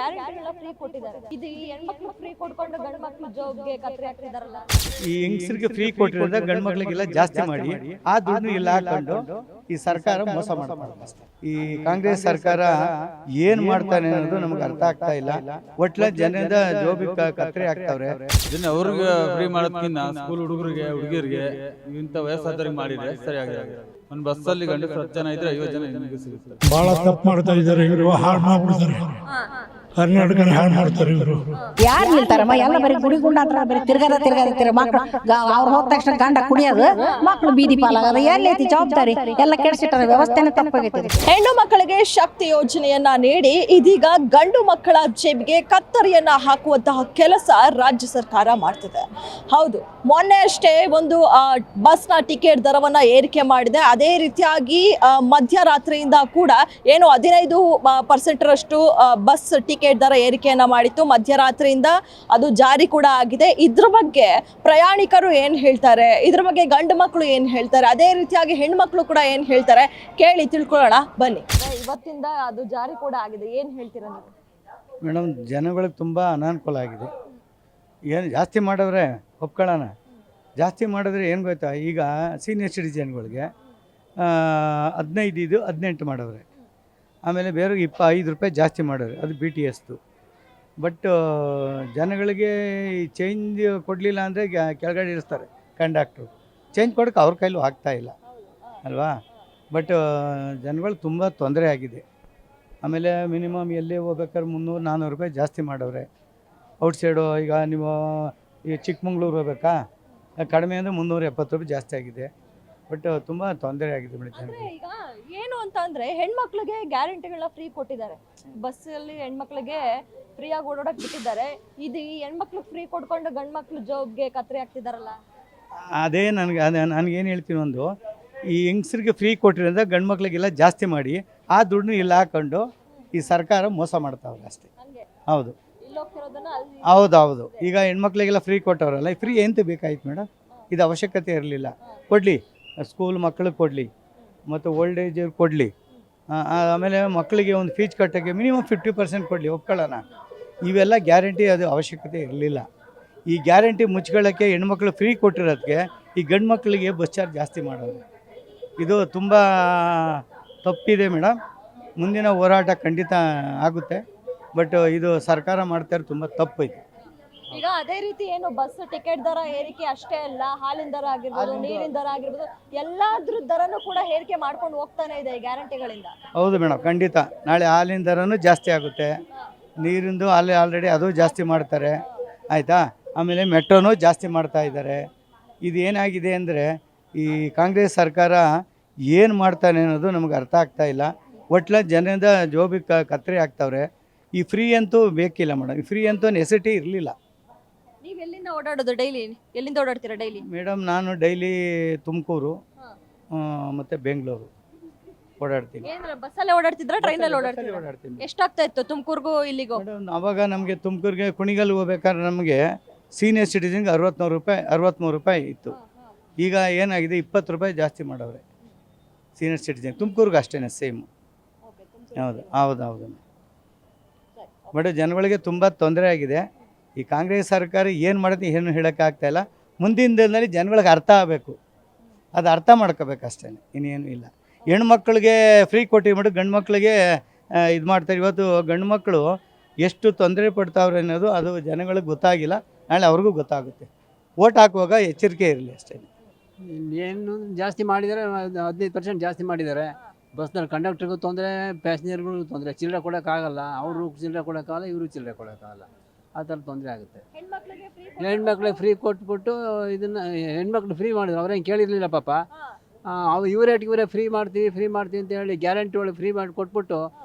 ಗ್ಯಾರಂಟಿಗಳನ್ನ free ಕೊಟ್ಟಿದ್ದಾರೆ. ಇದು ಈ ಹೆಣ್ಮಕ್ಳು ಫ್ರೀ ಕೊಡ್ಕೊಂಡು ಗಂಡು ಮಕ್ಳು ಜಾಬ್ಗೆ ಕತ್ರಿ ಹಾಕ್ತಿದಾರಲ್ಲ. ಈ ಹೆಂಗಸರಿಗೆ ಫ್ರೀ ಕೊಟ್ಟಿರೋದ ಗಂಡು ಮಕ್ಳಿಗೆಲ್ಲ ಜಾಸ್ತಿ ಮಾಡಿ ಆ ದುಡ್ಡು ಇಲ್ಲ ಹಾಕೊಂಡು ಈ ಸರ್ಕಾರ ಮೋಸ ಮಾಡ್ತಾರೆ. ಈ ಕಾಂಗ್ರೆಸ್ ಸರ್ಕಾರ ಏನ್ ಮಾಡ್ತಾನೆ ಅನ್ನೋದು ನಮ್ಗೆ ಅರ್ಥ ಆಗ್ತಾ ಇಲ್ಲ. ಒಟ್ಲ ಜನದ ಜೋಬಿ ಕತ್ರಿ ಹಾಕ್ತಾವ್ರೆ. ಇದನ್ನ ಅವ್ರಿಗೆ ಫ್ರೀ ಮಾಡೋದ್ಕಿನ್ನ ಸ್ಕೂಲ್ ಹುಡುಗರಿಗೆ ಹುಡುಗಿಯರಿಗೆ ಇಂಥ ವಯಸ್ಸಾದವ್ರಿಗೆ ಮಾಡಿದ್ರೆ ಸರಿಯಾಗಿ ಒಂದು ಬಸ್ಸಲ್ಲಿ ಗಂಡಸರು 10 ಜನ ಇದ್ರೆ 50 ಜನ ಹೆಣ್ಣಿಗೆ ಸಿಗುತ್ತೆ. ಬಹಳ ತಪ್ಪು ಮಾಡ್ತಾ ಇದ್ದಾರೆ ಇವರು, ಹಾಳು ಮಾಡ್ಬಿಡ್ತಾರೆ ಕರ್ನಾಟಕನ, ಹಾಳು ಮಾಡ್ತಾರೆ ಇವರು. ಯಾರು ನಿಲ್ತಾರಮ್ಮ? ಎಲ್ಲ ಬರೀ ಗುಡಿ ಗುಂಡ ಅಂತ ಬರೀ ತಿರ್ಗಾದ ಮಕ್ಳು ಅವ್ರು ಹೋದ ತಕ್ಷಣ ಗಂಡ ಕುಡಿಯೋದು, ಮಕ್ಳು ಬೀದಿ ಪಾಲಾಗದ. ಎಲ್ಲೈತಿ ಜವಾಬ್ದಾರಿ? ಎಲ್ಲ ಕೆಡಿಸಿಟ್ಟಾರ, ವ್ಯವಸ್ಥೆನೇ ತಪ್ಪಾಗೈತಿ. ಹೆಣ್ಣು ಮಕ್ಕಳಿಗೆ ಶಕ್ತಿ ಯೋಜನೆಯನ್ನ ನೀಡಿ ಇದೀಗ ಗಂಡು ಮಕ್ಕಳ ಜೇಬಿಗೆ ಕತ್ತರಿಯನ್ನ ಹಾಕುವಂತಹ ಕೆಲಸ ರಾಜ್ಯ ಸರ್ಕಾರ ಮಾಡ್ತಿದೆ. ಹೌದು, ಮೊನ್ನೆ ಅಷ್ಟೇ ಒಂದು ಬಸ್ನ ಟಿಕೆಟ್ ದರವನ್ನ ಏರಿಕೆ ಮಾಡಿದೆ. ಅದೇ ರೀತಿಯಾಗಿ ಮಧ್ಯರಾತ್ರಿಯಿಂದ ಕೂಡ ಏನು 15% ಬಸ್ ಟಿಕೆಟ್ ದರ ಏರಿಕೆಯನ್ನ ಮಾಡಿತ್ತು. ಮಧ್ಯರಾತ್ರಿಯಿಂದ ಅದು ಜಾರಿ ಕೂಡ ಆಗಿದೆ. ಇದ್ರ ಬಗ್ಗೆ ಪ್ರಯಾಣಿಕರು ಏನ್ ಹೇಳ್ತಾರೆ, ಇದ್ರ ಬಗ್ಗೆ ಗಂಡು ಮಕ್ಕಳು ಏನ್ ಹೇಳ್ತಾರೆ, ಅದೇ ರೀತಿಯಾಗಿ ಹೆಣ್ಮಕ್ಳು ಕೂಡ ಏನ್ ಹೇಳ್ತಾರೆ ಕೇಳಿ ತಿಳ್ಕೊಳ್ಳೋಣ ಬನ್ನಿ. ಇವತ್ತಿಂದ ಅದು ಜಾರಿ ಕೂಡ ಆಗಿದೆ, ಏನ್ ಹೇಳ್ತೀರಾ ನೀವು? ಮೇಡಮ್, ಜನಗಳಿಗೆ ತುಂಬ ಅನಾನುಕೂಲ ಆಗಿದೆ. ಏನು ಜಾಸ್ತಿ ಮಾಡವ್ರೆ ಒಪ್ಕೊಳ್ಳೋಣ. ಜಾಸ್ತಿ ಮಾಡಿದ್ರೆ ಏನು ಗೊತ್ತಾ, ಈಗ ಸೀನಿಯರ್ ಸಿಟಿಜನ್ಗಳಿಗೆ 15 18 ಮಾಡವ್ರೆ. ಆಮೇಲೆ ಬೇರೆಗೆ 5 ರೂಪಾಯಿ ಜಾಸ್ತಿ ಮಾಡೋರು, ಅದು BTSದು. ಬಟ್ ಜನಗಳಿಗೆ ಈ ಚೇಂಜ್ ಕೊಡಲಿಲ್ಲ ಅಂದರೆ ಕೆಳಗಡೆ ಇರಿಸ್ತಾರೆ ಕಂಡಕ್ಟ್ರು. ಚೇಂಜ್ ಕೊಡೋಕೆ ಅವ್ರ ಕೈಲೂ ಆಗ್ತಾಯಿಲ್ಲ ಅಲ್ವಾ. ಬಟ್ ಜನಗಳು ತುಂಬ ತೊಂದರೆ ಆಗಿದೆ. ಆಮೇಲೆ ಮಿನಿಮಮ್ ಎಲ್ಲೇ ಹೋಗ್ಬೇಕಾದ್ರೆ 300-400 ರೂಪಾಯಿ ಜಾಸ್ತಿ ಮಾಡವ್ರೆ. ಔಟ್ಸೈಡು ಈಗ ನೀವು ಈ ಚಿಕ್ಕಮಂಗ್ಳೂರು ಹೋಗ್ಬೇಕಾ, ಕಡಿಮೆ ಅಂದರೆ 370 ರೂಪಾಯಿ ಜಾಸ್ತಿ ಆಗಿದೆ. ಬಟ್ ತುಂಬ ತೊಂದರೆ ಆಗಿದೆ ಮೇಡಮ್. ಈಗ ಏನು ಅಂತ ಅಂದ್ರೆ ಹೆಣ್ಮಕ್ಳಿಗೆ ಗ್ಯಾರಂಟಿಗಳನ್ನ ಫ್ರೀ ಕೊಟ್ಟಿದ್ದಾರೆ. ಬಸ್ಸಲ್ಲಿ ಹೆಣ್ಮಕ್ಳಿಗೆ ಫ್ರೀಯಾಗಿ ಓಡಾಡಕ್ ಬಿಟ್ಟಿದ್ದಾರೆ. ಇದು ಈ ಹೆಣ್ಮಕ್ಳು ಫ್ರೀ ಕೊಡ್ಕೊಂಡು ಗಂಡು ಮಕ್ಳು ಜಾಬ್ಗೆ ಕತ್ರಿ ಹಾಕ್ತಿದಾರಲ್ಲ. ಅದೇ ನನಗೇನು ಹೇಳ್ತೀನಿ, ಒಂದು ಈ ಹೆಂಗಸರಿಗೆ ಫ್ರೀ ಕೊಟ್ಟಿರೋದ್ರಿಂದ ಗಂಡು ಮಕ್ಳಿಗೆಲ್ಲ ಜಾಸ್ತಿ ಮಾಡಿ ಆ ದುಡ್ಡು ಇಲ್ಲ ಹಾಕೊಂಡು ಈ ಸರ್ಕಾರ ಮೋಸ ಮಾಡ್ತಾವ್ರೆ ಅಷ್ಟೇ. ಹೌದು ಹೌದು. ಈಗ ಹೆಣ್ಮಕ್ಳಿಗೆಲ್ಲ ಫ್ರೀ ಕೊಟ್ಟವ್ರಲ್ಲ, ಫ್ರೀ ಎಂತ ಬೇಕಾಯ್ತು ಮೇಡಮ್? ಇದು ಅವಶ್ಯಕತೆ ಇರಲಿಲ್ಲ. ಕೊಡಲಿ, ಸ್ಕೂಲ್ ಮಕ್ಕಳಿಗೆ ಕೊಡಲಿ, ಮತ್ತು ಓಲ್ಡ್ ಏಜ್ ಕೊಡಲಿ. ಆಮೇಲೆ ಮಕ್ಕಳಿಗೆ ಒಂದು ಫೀಸ್ ಕಟ್ಟೋಕ್ಕೆ ಮಿನಿಮಮ್ 50% ಕೊಡಲಿ, ಒಪ್ಕೊಳ್ಳೋಣ. ಇವೆಲ್ಲ ಗ್ಯಾರಂಟಿ ಅದು ಅವಶ್ಯಕತೆ ಇರಲಿಲ್ಲ. ಈ ಗ್ಯಾರಂಟಿ ಮುಚ್ಕೊಳ್ಳೋಕ್ಕೆ ಹೆಣ್ಮಕ್ಳು ಫ್ರೀ ಕೊಟ್ಟಿರೋದಕ್ಕೆ ಈ ಗಂಡು ಮಕ್ಕಳಿಗೆ ಬಸ್ ಚಾರ್ಜ್ ಜಾಸ್ತಿ ಮಾಡೋದು, ಇದು ತುಂಬ ತಪ್ಪಿದೆ ಮೇಡಮ್. ಮುಂದಿನ ಹೋರಾಟ ಖಂಡಿತ ಆಗುತ್ತೆ. ಬಟ್ ಇದು ಸರ್ಕಾರ ಮಾಡ್ತಾರೆ ತುಂಬ ತಪ್ಪೈತೆ. ಈಗ ಅದೇ ರೀತಿ ಏನು ಬಸ್ ಟಿಕೆಟ್ ದರ ಏರಿಕೆ ಅಷ್ಟೇ ಅಲ್ಲ, ಹಾಲಿನ ದರ ಆಗಿರ್ಬೋದು, ನೀರಿನ ದರ ಆಗಿರ್ಬೋದು, ಎಲ್ಲಾದ್ರ ದರನೂ ಕೂಡ ಏರಿಕೆ ಮಾಡ್ಕೊಂಡು ಹೋಗ್ತಾನೆ ಇದೆ ಗ್ಯಾರಂಟಿಗಳಿಂದ. ಹೌದು ಮೇಡಮ್, ಖಂಡಿತ. ನಾಳೆ ಹಾಲಿನ ದರನೂ ಜಾಸ್ತಿ ಆಗುತ್ತೆ, ನೀರಿಂದು ಆಲ್ರೆಡಿ ಅದು ಜಾಸ್ತಿ ಮಾಡ್ತಾರೆ, ಆಯಿತಾ. ಆಮೇಲೆ ಮೆಟ್ರೋನೂ ಜಾಸ್ತಿ ಮಾಡ್ತಾ ಇದ್ದಾರೆ. ಇದು ಏನಾಗಿದೆ ಅಂದರೆ ಈ ಕಾಂಗ್ರೆಸ್ ಸರ್ಕಾರ ಏನು ಮಾಡ್ತಾನೆ ಅನ್ನೋದು ನಮಗೆ ಅರ್ಥ ಆಗ್ತಾ ಇಲ್ಲ. ಒಟ್ಲ ಜನದ ಜೋಬಿ ಕತ್ರಿ ಹಾಕ್ತಾವ್ರೆ. ಈ ಫ್ರೀ ಅಂತೂ ಬೇಕಿಲ್ಲ ಮೇಡಮ್, ಈ ಫ್ರೀ ಅಂತೂ ನೆಸಿಟಿ ಇರಲಿಲ್ಲ. ನೀವು ಎಲ್ಲಿಂದ ಓಡಾಡೋದು ಡೈಲಿ? ಎಲ್ಲಿಂದ ಓಡಾಡ್ತೀರಾ ಡೈಲಿ? ಮೇಡಮ್, ನಾನು ಡೈಲಿ ತುಮಕೂರು ಮತ್ತು ಬೆಂಗಳೂರು ಓಡಾಡ್ತೀನಿ. ಬಸ್ಸಲ್ಲೇ ಓಡಾಡ್ತಿದ್ರಾ, ಟ್ರೈನಲ್ಲಿ ಓಡಾಡ್ತೀನಿ? ಎಷ್ಟಾಗ್ತಾ ಇತ್ತು ತುಮಕೂರ್ಗೂ ಇಲ್ಲಿಗೂ? ಮೇಡಮ್, ಅವಾಗ ನಮಗೆ ತುಮಕೂರಿಗೆ ಕುಣಿಗಲ್ ಹೋಗ್ಬೇಕಾದ್ರೆ ನಮಗೆ ಸೀನಿಯರ್ ಸಿಟಿಜನ್ಗೆ 63 ರೂಪಾಯಿ ಇತ್ತು. ಈಗ ಏನಾಗಿದೆ, 20 ರೂಪಾಯಿ ಜಾಸ್ತಿ ಮಾಡವ್ರೆ ಸೀನಿಯರ್ ಸಿಟಿಜನ್. ತುಮಕೂರ್ಗೆ ಅಷ್ಟೇ ಸೇಮ್. ಹೌದು. ಬಟ್ ಜನಗಳಿಗೆ ತುಂಬ ತೊಂದರೆ ಆಗಿದೆ. ಈ ಕಾಂಗ್ರೆಸ್ ಸರ್ಕಾರ ಏನು ಮಾಡುತ್ತೆ ಏನು ಹೇಳೋಕ್ಕಾಗ್ತಾಯಿಲ್ಲ. ಮುಂದಿನ ದಿನದಲ್ಲಿ ಜನಗಳಿಗೆ ಅರ್ಥ ಆಗಬೇಕು, ಅದು ಅರ್ಥ ಮಾಡ್ಕೋಬೇಕು ಅಷ್ಟೇ, ಇನ್ನೇನು ಇಲ್ಲ. ಹೆಣ್ಮಕ್ಳಿಗೆ ಫ್ರೀ ಕೊಟ್ಟಿಬಿಟ್ಟು ಗಂಡು ಮಕ್ಕಳಿಗೆ ಇದು ಮಾಡ್ತಾರೆ. ಇವತ್ತು ಗಂಡು ಮಕ್ಕಳು ಎಷ್ಟು ತೊಂದರೆ ಪಡ್ತಾವ್ರೆ ಅನ್ನೋದು ಅದು ಜನಗಳಿಗೆ ಗೊತ್ತಾಗಿಲ್ಲ. ನಾಳೆ ಅವ್ರಿಗೂ ಗೊತ್ತಾಗುತ್ತೆ. ಓಟ್ ಹಾಕುವಾಗ ಎಚ್ಚರಿಕೆ ಇರಲಿ ಅಷ್ಟೇ. ಏನು ಜಾಸ್ತಿ ಮಾಡಿದ್ದಾರೆ, 15% ಜಾಸ್ತಿ ಮಾಡಿದ್ದಾರೆ. ಬಸ್ನಲ್ಲಿ ಕಂಡಕ್ಟರ್ಗೂ ತೊಂದರೆ, ಪ್ಯಾಸೆಂಜರ್ಗಳಿಗೂ ತೊಂದರೆ. ಚಿಲ್ಲರೆ ಕೊಡೋಕ್ಕಾಗಲ್ಲ, ಅವರು ಚಿಲ್ಲರೆ ಕೊಡೋಕ್ಕಾಗಲ್ಲ, ಇವರು ಚಿಲ್ಲರೆ ಕೊಡೋಕ್ಕಾಗಲ್ಲ. ಆ ಥರ ತೊಂದರೆ ಆಗುತ್ತೆ. ಹೆಣ್ಮಕ್ಳಿಗೆ ಫ್ರೀ ಕೊಟ್ಬಿಟ್ಟು ಇದನ್ನು ಹೆಣ್ಮಕ್ಳು ಫ್ರೀ ಮಾಡಿದ್ರು. ಅವ್ರೇನು ಕೇಳಿರಲಿಲ್ಲ ಪಾಪ. ಇವ್ರ ರೇಟ್ಗೆ ಇವರೇ ಫ್ರೀ ಮಾಡ್ತೀವಿ ಅಂತ ಹೇಳಿ ಗ್ಯಾರಂಟಿ ಒಳಗೆ ಫ್ರೀ ಮಾಡಿ ಕೊಟ್ಬಿಟ್ಟು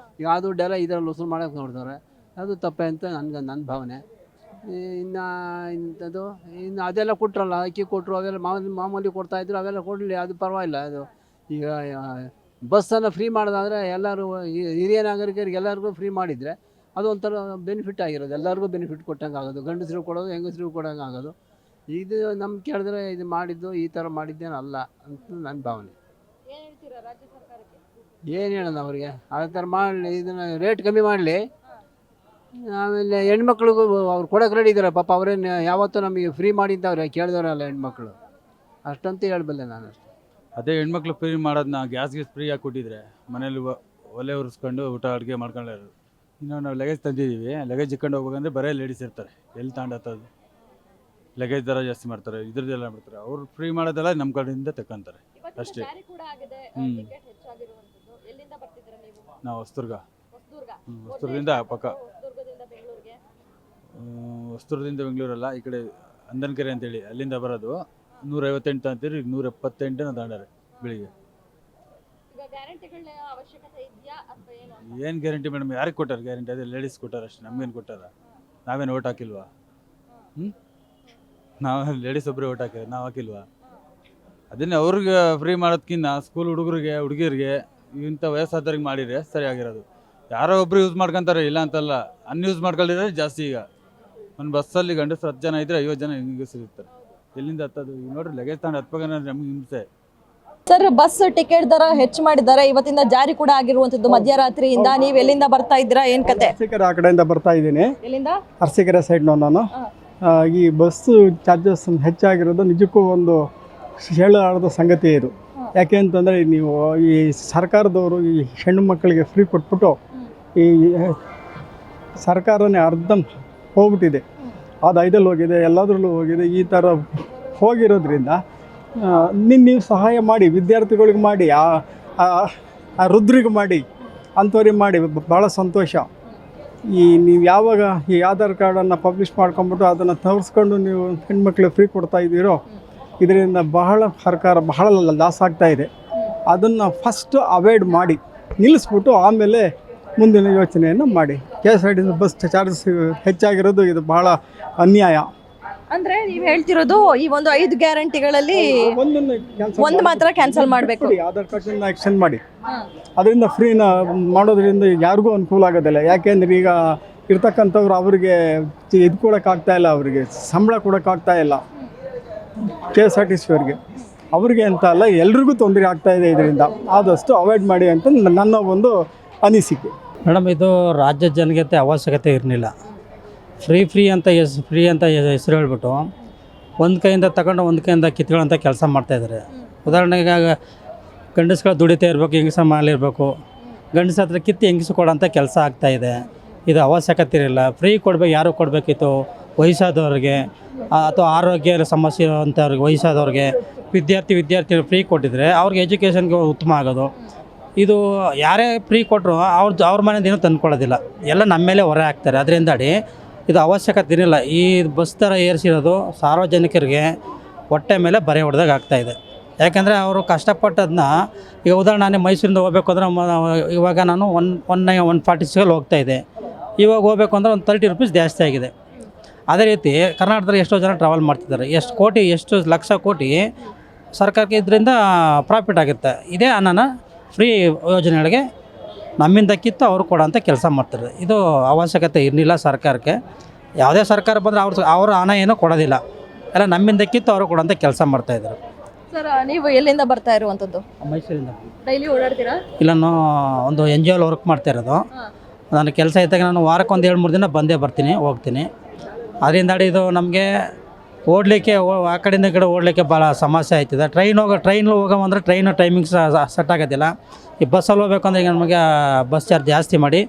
ಯಾವ ದುಡ್ಡೆಲ್ಲ ಇದರಲ್ಲಿ ವಸೂಲು ಮಾಡೋಕ್ಕೆ ನೋಡ್ತಾರೆ. ಅದು ತಪ್ಪೆ ಅಂತ ನನ್ನ ಭಾವನೆ. ಇನ್ನು ಅದೆಲ್ಲ ಕೊಟ್ರಲ್ಲ, ಅಕ್ಕಿ ಕೊಟ್ಟರು, ಅವೆಲ್ಲ ಮಾಮೂಲಿ ಕೊಡ್ತಾಯಿದ್ರು, ಅವೆಲ್ಲ ಕೊಡಲಿ, ಅದು ಪರವಾಗಿಲ್ಲ. ಅದು ಈಗ ಬಸ್ಸನ್ನು ಫ್ರೀ ಮಾಡೋದಾದರೆ ಎಲ್ಲರೂ ಹಿರಿಯ ನಾಗರಿಕರಿಗೆ ಎಲ್ಲರಿಗೂ ಫ್ರೀ ಮಾಡಿದರೆ ಅದೊಂಥರ ಬೆನಿಫಿಟ್ ಆಗಿರೋದು, ಎಲ್ಲರಿಗೂ ಬೆನಿಫಿಟ್ ಕೊಟ್ಟಂಗೆ ಆಗೋದು. ಗಂಡಸರು ಕೊಡೋದು, ಹೆಂಗಸರು ಕೊಡೋಂಗೆ ಆಗೋದು. ಇದು ನಮ್ಗೆ ಕೇಳಿದ್ರೆ ಇದು ಮಾಡಿದ್ದು ಈ ಥರ ಮಾಡಿದ್ದೇನಲ್ಲ ಅಂತ ನನ್ನ ಭಾವನೆ. ಏನು ಹೇಳೋದು ಅವರಿಗೆ? ಆ ಥರ ಮಾಡಲಿ, ಇದನ್ನು ರೇಟ್ ಕಮ್ಮಿ ಮಾಡಲಿ, ಆಮೇಲೆ ಹೆಣ್ಮಕ್ಳಿಗೂ ಅವ್ರು ಕೊಡೋಕೆ ರೆಡಿ ಇದ್ದಾರೆ ಪಾಪ. ಅವರೇನು ಯಾವತ್ತೂ ನಮಗೆ ಫ್ರೀ ಮಾಡಿ ಅಂತ ಅವ್ರು ಕೇಳಿದವರಲ್ಲ ಹೆಣ್ಮಕ್ಳು, ಅಷ್ಟಂತೂ ಹೇಳಬಲ್ಲೆ ನಾನು ಅಷ್ಟೇ. ಅದೇ ಹೆಣ್ಮಕ್ಳು ಫ್ರೀ ಮಾಡೋದನ್ನ ಗ್ಯಾಸ್ ಫ್ರೀಯಾಗಿ ಕೊಟ್ಟಿದ್ರೆ ಮನೇಲಿ ಒಲೆ ಉರಿಸ್ಕೊಂಡು ಊಟ ಅಡುಗೆ ಮಾಡ್ಕೊಳ್ಳೋರು. ಇನ್ನು ನಾವು ಲಗೇಜ್ ತಂದಿದ್ದೀವಿ, ಲಗೇಜ್ ಇಟ್ಕೊಂಡು ಹೋಗ್ಬೇಕಂದ್ರೆ ಬರೀ ಲೇಡೀಸ್ ಇರ್ತಾರೆ, ಎಲ್ಲಿ ತಗೊಂಡತ್ತದು ಲಗೇಜ್ ದರ ಜಾಸ್ತಿ ಮಾಡ್ತಾರೆ, ಇದ್ರದ್ದೆಲ್ಲ ಮಾಡ್ತಾರೆ. ಅವ್ರು ಫ್ರೀ ಮಾಡೋದೆಲ್ಲ ನಮ್ಮ ಕಡೆಯಿಂದ ತಗೊಂತಾರೆ ಅಷ್ಟೇ. ನಾವು ಹೊಸದುರ್ಗ, ಹೊಸದುರ್ಗದಿಂದ ಪಕ್ಕ, ಹೊಸದುರ್ಗದಿಂದ ಬೆಂಗಳೂರಲ್ಲ, ಈ ಕಡೆ ಅಂದನಕೆರೆ ಅಂತೇಳಿ ಅಲ್ಲಿಂದ ಬರೋದು. 158 ಅಂತೀರಿ, 178 ತಗೊಂಡಾರೆ ಬೆಳಿಗ್ಗೆ. ಏನು ಗ್ಯಾರಂಟಿ ಮೇಡಮ್? ಯಾರಿಗೆ ಕೊಟ್ಟಾರೆ ಗ್ಯಾರಂಟಿ? ಅದೇ ಲೇಡೀಸ್ ಕೊಟ್ಟಾರ ಅಷ್ಟೇ, ನಮ್ಗೇನು ಕೊಟ್ಟಾರ? ನಾವೇನು ಓಟ್ ಹಾಕಿಲ್ವಾ? ನಾವು ಲೇಡೀಸ್ ಒಬ್ಬರೇ ಓಟ್ ಹಾಕಿದ್ರೆ ನಾವು ಹಾಕಿಲ್ವಾ? ಅದನ್ನೇ ಅವ್ರಿಗೆ ಫ್ರೀ ಮಾಡೋದಕ್ಕಿಂತ ಸ್ಕೂಲ್ ಹುಡುಗರಿಗೆ ಹುಡುಗಿರಿಗೆ ಇಂಥ ವಯಸ್ಸಾದವ್ರಿಗೆ ಮಾಡಿದರೆ ಸರಿಯಾಗಿರೋದು. ಯಾರೋ ಒಬ್ರು ಯೂಸ್ ಮಾಡ್ಕೊತಾರೆ, ಇಲ್ಲ ಅಂತಲ್ಲ, ಅನ್ಯೂಸ್ ಮಾಡ್ಕೊಂಡಿದ್ರೆ ಜಾಸ್ತಿ. ಈಗ ಒಂದು ಬಸ್ಸಲ್ಲಿ ಗಂಡಸರು 10 ಜನ ಇದ್ದರೆ 50 ಜನ ಹೆಂಗಸರು ಇರ್ತಾರೆ. ಎಲ್ಲಿಂದ ಹತ್ತದು? ಈಗ ನೋಡ್ರಿ, ಲಗೇಜ್ ತಗೊಂಡು ಹತ್ಬೇಕಂದ್ರೆ ನಮ್ಗೆ ಹಿಂಸೆ. ಸರ್, ಬಸ್ ಟಿಕೆಟ್ ದರ ಹೆಚ್ಚು ಮಾಡಿದ್ದಾರೆ, ಇವತ್ತಿಂದ ಜಾರಿ ಕೂಡ ಆಗಿರುವಂತದ್ದು ಮಧ್ಯರಾತ್ರಿಯಿಂದ. ನೀವು ಎಲ್ಲಿಂದ ಬರ್ತಾ ಇದ್ದೀರಾ, ಏನ್ ಕತೆ? ಅರಸೀಕೆರೆ ಆ ಕಡೆಯಿಂದ ಬರ್ತಾ ಇದ್ದೀನಿ. ಎಲ್ಲಿಂದ? ಅರಸೀಕೆರೆ ಸೈಡ್ನೋ ನಾನು. ಈ ಬಸ್ಸು ಚಾರ್ಜಸ್ ಹೆಚ್ಚಾಗಿರೋದು ನಿಜಕ್ಕೂ ಒಂದು ಹೇಳಲಾರದ ಸಂಗತಿ ಇದು. ಯಾಕೆ ಅಂತಂದರೆ, ನೀವು ಈ ಸರ್ಕಾರದವರು ಈ ಹೆಣ್ಣು ಮಕ್ಕಳಿಗೆ ಫ್ರೀ ಕೊಟ್ಬಿಟ್ಟು ಈ ಸರ್ಕಾರನೇ ಅರ್ಧ ಹೋಗ್ಬಿಟ್ಟಿದೆ. ಅದು ಐದಲ್ಲಿ ಹೋಗಿದೆ, ಎಲ್ಲದರಲ್ಲೂ ಹೋಗಿದೆ. ಈ ಥರ ಹೋಗಿರೋದ್ರಿಂದ ನೀವು ಸಹಾಯ ಮಾಡಿ, ವಿದ್ಯಾರ್ಥಿಗಳಿಗೆ ಮಾಡಿ, ಆ ರುದ್ರಿಗೆ ಮಾಡಿ, ಅಂಥವ್ರಿಗೆ ಮಾಡಿ, ಭಾಳ ಸಂತೋಷ. ನೀವು ಯಾವಾಗ ಈ ಆಧಾರ್ ಕಾರ್ಡನ್ನು ಪಬ್ಲಿಷ್ ಮಾಡ್ಕೊಂಬಿಟ್ಟು ಅದನ್ನು ತೋರಿಸ್ಕೊಂಡು ನೀವು ಹೆಣ್ಮಕ್ಳಿಗೆ ಫ್ರೀ ಕೊಡ್ತಾ ಇದ್ದೀರೋ, ಇದರಿಂದ ಸರ್ಕಾರ ಬಹಳ ಲಾಸ್ ಆಗ್ತಾಯಿದೆ. ಅದನ್ನು ಫಸ್ಟು ಅವಾಯ್ಡ್ ಮಾಡಿ ನಿಲ್ಲಿಸ್ಬಿಟ್ಟು ಆಮೇಲೆ ಮುಂದಿನ ಯೋಚನೆಯನ್ನು ಮಾಡಿ. KSRTC ಬಸ್ ಚಾರ್ಜಸ್ ಹೆಚ್ಚಾಗಿರೋದು ಇದು ಬಹಳ ಅನ್ಯಾಯ. ಅಂದ್ರೆ ನೀವು ಹೇಳ್ತಿರೋದು ಈ ಒಂದು 5 ಗ್ಯಾರಂಟಿಗಳಲ್ಲಿ ಒಂದು ಮಾತ್ರ ಕ್ಯಾನ್ಸಲ್ ಮಾಡಬೇಕು. ಆಧಾರ್ ಕಾರ್ಡ್ನ ಎಕ್ಸ್ಟೆಂಡ್ ಮಾಡಿ, ಅದರಿಂದ ಫ್ರೀನ ಮಾಡೋದ್ರಿಂದ ಯಾರಿಗೂ ಅನುಕೂಲ ಆಗೋದಿಲ್ಲ. ಯಾಕೆಂದ್ರೆ ಈಗ ಇರ್ತಕ್ಕಂಥವ್ರು ಅವರಿಗೆ ಇದು ಕೊಡೋಕ್ಕಾಗ್ತಾ ಇಲ್ಲ, ಅವರಿಗೆ ಸಂಬಳ ಕೊಡೋಕ್ಕಾಗ್ತಾ ಇಲ್ಲ. KSRTC ಅವರಿಗೆ, ಅವ್ರಿಗೆ ಅಂತ ಅಲ್ಲ, ಎಲ್ರಿಗೂ ತೊಂದರೆ ಆಗ್ತಾ ಇದೆ. ಇದರಿಂದ ಆದಷ್ಟು ಅವಾಯ್ಡ್ ಮಾಡಿ ಅಂತ ನನ್ನ ಒಂದು ಅನಿಸಿಕೆ. ಮೇಡಮ್, ಇದು ರಾಜ್ಯದ ಜನಗತೆ ಅವಶ್ಯಕತೆ ಇರಲಿಲ್ಲ. ಫ್ರೀ ಅಂತ ಹೆಸರು ಹೇಳ್ಬಿಟ್ಟು ಒಂದು ಕೈಯಿಂದ ತಗೊಂಡು ಒಂದು ಕೈಯಿಂದ ಕಿತ್ಕೊಳ್ಳೋಂಥ ಕೆಲಸ ಮಾಡ್ತಾಯಿದ್ದಾರೆ. ಉದಾಹರಣೆಗೆ ಗಂಡಸ್ಗಳು ದುಡಿತಾ ಇರಬೇಕು, ಹೆಂಗಸ ಮಾಲಿರಬೇಕು, ಗಂಡಸ ಹತ್ರ ಕಿತ್ತು ಹೆಂಗಸು ಕೊಡೋಂಥ ಕೆಲಸ ಆಗ್ತಾಯಿದೆ. ಇದು ಅವಶ್ಯಕತೆ ಇರಲಿಲ್ಲ. ಫ್ರೀ ಕೊಡಬೇಕು. ಯಾರು ಕೊಡಬೇಕಿತ್ತು? ವಯಸ್ಸಾದವ್ರಿಗೆ ಅಥವಾ ಆರೋಗ್ಯ ಸಮಸ್ಯೆ ಇರೋಂಥವ್ರಿಗೆ, ವಯಸ್ಸಾದವ್ರಿಗೆ, ವಿದ್ಯಾರ್ಥಿಗಳು ಫ್ರೀ ಕೊಟ್ಟಿದ್ರೆ ಅವ್ರಿಗೆ ಎಜುಕೇಷನ್ಗೆ ಉತ್ತಮ ಆಗೋದು. ಇದು ಯಾರೇ ಫ್ರೀ ಕೊಟ್ಟರು ಅವ್ರ ಮನೆಯಿಂದ ಏನೂ ತಂದುಕೊಳ್ಳೋದಿಲ್ಲ, ಎಲ್ಲ ನಮ್ಮ ಮೇಲೆ ಹೊರೆ ಹಾಕ್ತಾರೆ. ಅದರಿಂದಾಡಿ ಇದು ಅವಶ್ಯಕತೆ ಇರಲಿಲ್ಲ. ಈ ಬಸ್ ದರ ಏರಿಸಿರೋದು ಸಾರ್ವಜನಿಕರಿಗೆ ಹೊಟ್ಟೆ ಮೇಲೆ ಬರೆ ಹೊಡೆದಾಗ ಆಗ್ತಾಯಿದೆ. ಯಾಕೆಂದರೆ ಅವರು ಕಷ್ಟಪಟ್ಟದನ್ನ, ಈಗ ಉದಾಹರಣೆ ನಾನು ಮೈಸೂರಿಂದ ಹೋಗ್ಬೇಕು ಅಂದರೆ ಇವಾಗ ನಾನು 146 ಹೋಗ್ತಾಯಿದ್ದೆ. ಇವಾಗ ಹೋಗ್ಬೇಕು ಅಂದರೆ ಒಂದು 30 ರೂಪೀಸ್ ಜಾಸ್ತಿ ಆಗಿದೆ. ಅದೇ ರೀತಿ ಕರ್ನಾಟಕದಲ್ಲಿ ಎಷ್ಟೋ ಜನ ಟ್ರಾವೆಲ್ ಮಾಡ್ತಿದ್ದಾರೆ. ಎಷ್ಟು ಲಕ್ಷ ಕೋಟಿ ಸರ್ಕಾರಕ್ಕೆ ಇದರಿಂದ ಪ್ರಾಫಿಟ್ ಆಗುತ್ತೆ. ಇದೇ ಹಣನ ಫ್ರೀ ಯೋಜನೆಗಳಿಗೆ ನಮ್ಮಿಂದ ಕಿತ್ತು ಅವರು ಕೊಡೋಂಥ ಕೆಲಸ ಮಾಡ್ತಾರೆ. ಇದು ಅವಶ್ಯಕತೆ ಇರಲಿಲ್ಲ ಸರ್ಕಾರಕ್ಕೆ. ಯಾವುದೇ ಸರ್ಕಾರ ಬಂದರೆ ಅವ್ರ ಹಣ ಏನೂ ಕೊಡೋದಿಲ್ಲ, ಎಲ್ಲ ನಮ್ಮಿಂದ ಕಿತ್ತು ಅವರು ಕೊಡೋಂಥ ಕೆಲಸ ಮಾಡ್ತಾಯಿದ್ದಾರೆ. ಸರ್, ನೀವು ಎಲ್ಲಿಂದ ಬರ್ತಾ ಇರುವಂಥದ್ದು? ಮೈಸೂರಿಂದ. ಡೈಲಿ ಓಡಾಡ್ತೀರಾ? ಇಲ್ಲ, ನಾನು ಒಂದು NGO ವರ್ಕ್ ಮಾಡ್ತಾ ಇರೋದು. ನನ್ನ ಕೆಲಸ ಇದ್ದಾಗ ನಾನು ವಾರಕ್ಕೆ ಒಂದು 2-3 ದಿನ ಬಂದೇ ಹೋಗ್ತೀನಿ. ಅದರಿಂದಾಡಿ ಇದು ನಮಗೆ ಓಡಲಿಕ್ಕೆ, ಆ ಕಡೆಯಿಂದ ಈ ಕಡೆ ಓಡಲಿಕ್ಕೆ ಭಾಳ ಸಮಸ್ಯೆ ಆಯ್ತಿದೆ. ಟ್ರೈನಲ್ಲಿ ಹೋಗೋವಂದ್ರೆ ಟ್ರೈನು ಟೈಮಿಂಗ್ಸ್ ಸೆಟ್ ಆಗೋದಿಲ್ಲ. ಈ ಬಸ್ಸಲ್ಲಿ ಹೋಗ್ಬೇಕಂದ್ರೆ ಈಗ ನಮಗೆ ಬಸ್ ಚಾರ್ಜ್ ಜಾಸ್ತಿ ಮಾಡಿ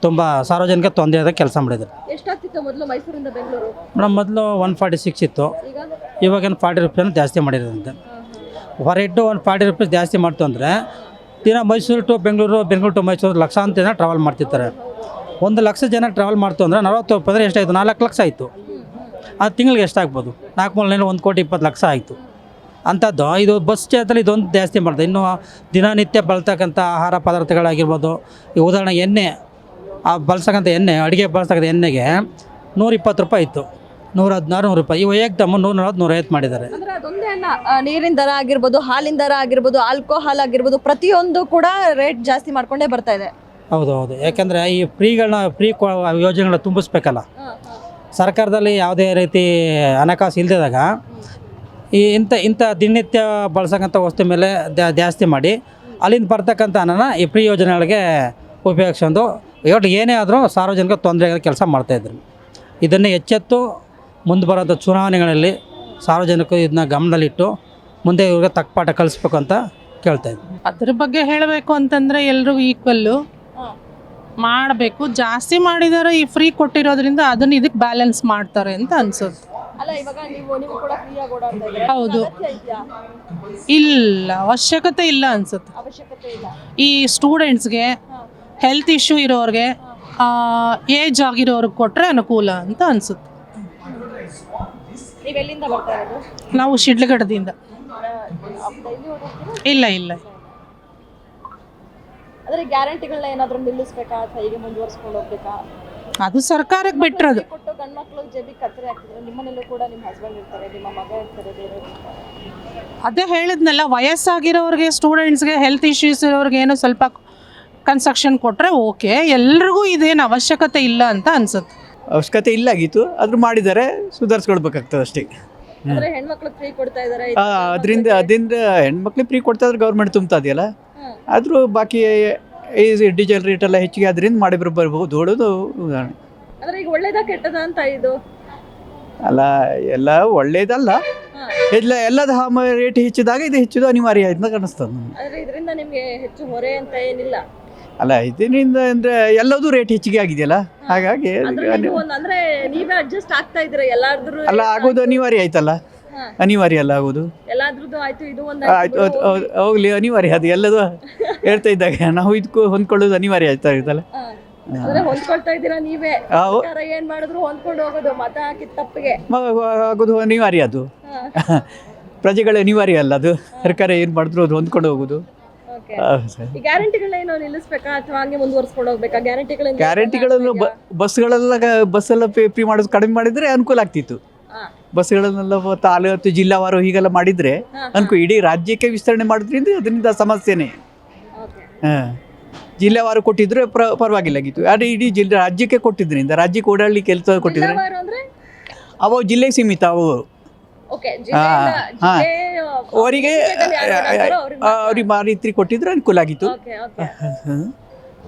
ತುಂಬ ಸಾರ್ವಜನಿಕ ತೊಂದರೆ ಆದ ಕೆಲಸ ಮಾಡಿದ್ರು. ಎಷ್ಟಾಗ್ತಿತ್ತು ಮೊದಲು ಮೈಸೂರಿಂದ ಬೆಂಗಳೂರು? ಮೇಡಮ್, ಮೊದಲು 146 ಇತ್ತು, ಇವಾಗೇನು 40 ರೂಪಾಯಿನ ಜಾಸ್ತಿ ಮಾಡಿರೋದಂತೆ. ಹೊರ ಇಟ್ಟು 40 ರೂಪೀಸ್ ಜಾಸ್ತಿ ಮಾಡ್ತು ಅಂದರೆ ದಿನ ಮೈಸೂರು ಟು ಬೆಂಗಳೂರು, ಬೆಂಗಳೂರು ಟು ಮೈಸೂರು ಲಕ್ಷಾಂತರ ಜನ ಟ್ರಾವೆಲ್ ಮಾಡ್ತಿರ್ತಾರೆ. 1 ಲಕ್ಷ ಜನ ಟ್ರಾವೆಲ್ ಮಾಡ್ತು ಅಂದರೆ 40 ರೂಪಾಯಿ ಅಂದರೆ ಎಷ್ಟಾಯಿತು? 4 ಲಕ್ಷ ಆಯಿತು. ಅದು ತಿಂಗಳಿಗೆ ಎಷ್ಟಾಗ್ಬೋದು? 4 1,20,00,000 ಆಯಿತು. ಅಂಥದ್ದು ಇದು ಬಸ್ ಚಾರ್ಜಲ್ಲಿ ಇದೊಂದು ಜಾಸ್ತಿ ಮಾಡ್ತಾರೆ. ಇನ್ನು ದಿನನಿತ್ಯ ಬಳತಕ್ಕಂಥ ಆಹಾರ ಪದಾರ್ಥಗಳಾಗಿರ್ಬೋದು, ಈ ಉದಾಹರಣೆ ಎಣ್ಣೆ, ಬಳಸಕ್ಕಂಥ ಎಣ್ಣೆ, ಅಡುಗೆ ಬಳಸಕ್ಕಂಥ ಎಣ್ಣೆಗೆ 120 ರೂಪಾಯಿ ಇತ್ತು, 116, 100 ರೂಪಾಯಿ. ಇವು ಏಕ್ದಮ್ಮ 140, 150 ಮಾಡಿದ್ದಾರೆ. ಅಂದರೆ ಅದೊಂದೇ ಅಲ್ಲ, ನೀರಿನ ದರ ಆಗಿರ್ಬೋದು, ಹಾಲಿನ ದರ ಆಗಿರ್ಬೋದು, ಆಲ್ಕೋಹಾಲ್ ಆಗಿರ್ಬೋದು, ಪ್ರತಿಯೊಂದು ಕೂಡ ರೇಟ್ ಜಾಸ್ತಿ ಮಾಡ್ಕೊಂಡೇ ಬರ್ತಾ ಇದೆ. ಹೌದು. ಯಾಕೆಂದರೆ ಈ ಫ್ರೀ ಯೋಜನೆಗಳನ್ನ ತುಂಬಿಸ್ಬೇಕಲ್ಲ. ಸರ್ಕಾರದಲ್ಲಿ ಯಾವುದೇ ರೀತಿ ಹಣಕಾಸು ಇಲ್ದಿದಾಗ ಇಂಥ ದಿನನಿತ್ಯ ಬಳಸಕ್ಕಂಥ ವಸ್ತು ಮೇಲೆ ಜಾಸ್ತಿ ಮಾಡಿ ಅಲ್ಲಿಂದ ಬರ್ತಕ್ಕಂಥ ಹಣನ ಈ ಫ್ರೀ ಯೋಜನೆಗಳಿಗೆ ಉಪಯೋಗಿಸ್ಕೊಂಡು ಒಟ್ಟು ಏನೇ ಆದರೂ ಸಾರ್ವಜನಿಕ ತೊಂದರೆ ಆಗೋ ಕೆಲಸ ಮಾಡ್ತಾಯಿದ್ರು. ಇದನ್ನು ಎಚ್ಚೆತ್ತು ಮುಂದೆ ಬರೋದು ಚುನಾವಣೆಗಳಲ್ಲಿ ಸಾರ್ವಜನಿಕರು ಇದನ್ನ ಗಮನದಲ್ಲಿಟ್ಟು ಮುಂದೆ ಇವ್ರಿಗೆ ತಕ್ಕ ಪಾಠ ಕಲಿಸ್ಬೇಕು ಅಂತ ಕೇಳ್ತಾಯಿದ್ವಿ. ಅದ್ರ ಬಗ್ಗೆ ಹೇಳಬೇಕು ಅಂತಂದರೆ ಎಲ್ರಿಗೂ ಈಕ್ವಲ್ಲು ಮಾಡಬೇಕು. ಜಾಸ್ತಿ ಮಾಡಿದ್ದಾರೆ, ಈ ಫ್ರೀ ಕೊಟ್ಟಿರೋದ್ರಿಂದ ಅದನ್ನು ಇದಕ್ಕೆ ಬ್ಯಾಲೆನ್ಸ್ ಮಾಡ್ತಾರೆ ಅಂತ ಅನ್ಸುತ್ತೆ. ಅಲ್ಲ, ಇವಾಗ ನೀವು ಕೂಡ ಫ್ರೀಯಾಗಿ ಓಡಾಡ್ತಾ ಇದ್ದೀರಾ. ಹೌದು. ಅಗತ್ಯ ಇದೆಯಾ? ಇಲ್ಲ, ಅವಶ್ಯಕತೆ ಇಲ್ಲ ಅನ್ಸುತ್ತೆ. ಅವಶ್ಯಕತೆ ಇಲ್ಲ. ಈ ಸ್ಟೂಡೆಂಟ್ಸ್ಗೆ, ಹೆಲ್ತ್ ಇಶ್ಯೂ ಇರೋರಿಗೆ, ಏಜ್ ಆಗಿರೋರಿಗೆ ಕೊಟ್ಟರೆ ಅನುಕೂಲ ಅಂತ ಅನ್ಸುತ್ತೆ. ನೀವು ಎಲ್ಲಿಂದ ಬರ್ತಾ ಇರೋದು? ನಾವು ಶಿಡ್ಲಘಟ್ಟದಿಂದ. ಡೈಲಿ ಓಡಾಡ್ತೀರಾ? ಇಲ್ಲ ಇಲ್ಲ, ಆದರೆ ಗ್ಯಾರಂಟಿಗಳನ್ನ ಏನಾದರೂ ನಿಲ್ಲಿಸ್ಬೇಕಾ ಅಥವಾ ಹೀಗೆ ಮುಂದುವರಿಸ್ಕೊಂಡು ಹೋಗ್ಬೇಕಾ? ಅದು ಸರ್ಕಾರಕ್ಕೆ ಬಿಟ್ಟಿರೋದು. ಕೊಟ್ಟು ಗಂಡು ಮಕ್ಕಳು ಜೇಬಿಗೆ ಕತ್ತರಿ ಹಾಕಿದ್ರೆ ನಿಮ್ಮನೆಲ್ಲೂ ಕೂಡ ನಿಮ್ಮ ಹಸ್ಬೆಂಡ್ ಇರ್ತಾರೆ, ನಿಮ್ಮ ಮಗ ಇರ್ತಾರೆ, ಬೇರೆಯವ್ರು ಇರ್ತಾರೆ. ಅದೇ ಹೇಳಿದ್ನಲ್ಲ, ವಯಸ್ಸಾಗಿರೋರಿಗೆ, ಸ್ಟೂಡೆಂಟ್ಸ್ಗೆ, ಹೆಲ್ತ್ ಇಶ್ಯೂಸ್ ಇರೋರಿಗೆ ಏನೋ ಸ್ವಲ್ಪ ಕನ್ಸೆಷನ್ ಕೊಟ್ಟರೆ ಓಕೆ. ಎಲ್ರಿಗೂ ಇದೇನು ಅವಶ್ಯಕತೆ ಇಲ್ಲ ಅಂತ ಅನ್ಸುತ್ತೆ. ಅವಶ್ಯಕತೆ ಇಲ್ಲ ಆಗಿತ್ತು, ಆದರೂ ಮಾಡಿದ್ದಾರೆ, ಸುಧಾರಿಸ್ಕೊಳ್ಬೇಕಾಗ್ತದೆ ಅಷ್ಟೇ. ಅಂದ್ರೆ ಹೆಣ್ಮಕ್ಳು ಫ್ರೀ ಕೊಡ್ತಾ ಇದ್ದಾರೆ. ಅದರಿಂದ ಹೆಣ್ಮಕ್ಳಿಗೆ ಫ್ರೀ ಕೊಡ್ತಾ ಇದ್ರೆ ಗೌರ್ಮೆಂಟ್ ತುಂಬ್ತಾ ಇದೆಯಲ್ಲ. ಆದರೂ ಬಾಕಿ ಈ ಡೀಸೆಲ್ ರೇಟ್ ಎಲ್ಲ ಹೆಚ್ಚಿಗೆ ಅದರಿಂದ ಮಾಡಿ ಬರ್ಬೋದು ಹೊಡೋದು ಉದಾಹರಣೆ. ಅಂದ್ರೆ ಈಗ ಒಳ್ಳೇದಾ ಕೆಟ್ಟದ ಅಂತ ಇದು? ಅಲ್ಲ, ಎಲ್ಲ ಒಳ್ಳೇದಲ್ಲ. ಎಲ್ಲದ ರೇಟ್ ಹೆಚ್ಚಿದಾಗ ಇದು ಹೆಚ್ಚಿದ ಅನಿವಾರ್ಯ ಅಂತ ಕಾಣಿಸ್ತದೆ. ಆದ್ರೆ ಇದರಿಂದ ನಿಮ್ಗೆ ಹೆಚ್ಚು ಹೊರೆ ಅಂತ ಏನಿಲ್ಲ. ಅಲ್ಲ, ಇದರಿಂದ ಅಂದ್ರೆ ಎಲ್ಲದೂ ರೇಟ್ ಹೆಚ್ಚಿಗೆ ಆಗಿದೆಯಲ್ಲ, ಹಾಗಾಗಿ ಅಂದ್ರೆ ನೀವೇ ಅಡ್ಜಸ್ಟ್ ಆಗ್ತಾ ಇದ್ದೀರಾ ಎಲ್ಲಾದ್ರೂ? ಅಲ್ಲ, ಆಗೋದು ಅನಿವಾರ್ಯ ಆಯ್ತಲ್ಲ. ಅನಿವಾರ್ಯ ಅಲ್ಲ ಆಗೋದು. ಎಲ್ಲಾದ್ರದ್ದು ಆಯ್ತು, ಇದು ಒಂದು ಆಯ್ತು, ಹೋಗ್ಲಿ, ಅನಿವಾರ್ಯ. ಅದು ಎಲ್ಲದು ಹೇಳ್ತಾ ಇದ್ದಾಗ ನಾವು ಇದಕ್ಕೂ ಹೊಂದ್ಕೊಳ್ಳೋದು ಅನಿವಾರ್ಯ ಆಯ್ತಾ ಇರ್ತಲ್ಲ. ಅಂದ್ರೆ ಹೊಂದ್ಕೊಳ್ತಾ ಇದ್ದೀರಾ ನೀವೇ. ಸರ್ಕಾರ ಏನ್ ಮಾಡಿದ್ರು ಹೊಂದ್ಕೊಂಡು ಹೋಗೋದು, ಮತ ಹಾಕಿದ ತಪ್ಪಿಗೆ ಆಗೋದು ಅನಿವಾರ್ಯ. ಅದು ಪ್ರಜೆಗಳ ಅನಿವಾರ್ಯ ಅಲ್ಲ. ಅದು ಸರ್ಕಾರ ಏನು ಮಾಡಿದ್ರು ಅದು ಹೊಂದ್ಕೊಂಡು ಹೋಗೋದು. ಈ ಗ್ಯಾರಂಟಿಗಳೇನೋ ನಿಲ್ಲಿಸ್ಬೇಕಾ ಅಥವಾ ಹಂಗೆ ಮುಂದುವರ್ಸ್ಕೊಂಡು ಹೋಗ್ಬೇಕಾ? ಗ್ಯಾರಂಟಿಗಳನ್ನು ಬಸ್ಸೆಲ್ಲ ಫ್ರೀ ಮಾಡೋದು ಕಡಿಮೆ ಮಾಡಿದ್ರೆ ಅನುಕೂಲ ಆಗ್ತಿತ್ತು. ಬಸ್ಗಳನ್ನೆಲ್ಲ ತಾಲೂಕು ಜಿಲ್ಲಾವಾರು ಹೀಗೆಲ್ಲ ಮಾಡಿದ್ರೆ ಅನುಕೂಲ. ಇಡೀ ರಾಜ್ಯಕ್ಕೆ ವಿಸ್ತರಣೆ ಮಾಡಿದ್ರಿಂದ ಅದರಿಂದ ಸಮಸ್ಯೆನೇ. ಜಿಲ್ಲಾವಾರು ಕೊಟ್ಟಿದ್ರೆ ಪರವಾಗಿಲ್ಲಾಗಿತ್ತು. ಆದರೆ ಇಡೀ ರಾಜ್ಯಕ್ಕೆ ಕೊಟ್ಟಿದ್ರಿಂದ, ರಾಜ್ಯಕ್ಕೆ ಓಡಾಡಲಿಕ್ಕೆ ಕೆಲಸ ಕೊಟ್ಟಿದ್ರೆ ಅವು ಜಿಲ್ಲೆಗೆ ಸೀಮಿತ. ಅವು ಅವರಿಗೆ ರೀತಿ ಕೊಟ್ಟಿದ್ರೆ ಅನುಕೂಲ ಆಗಿತ್ತು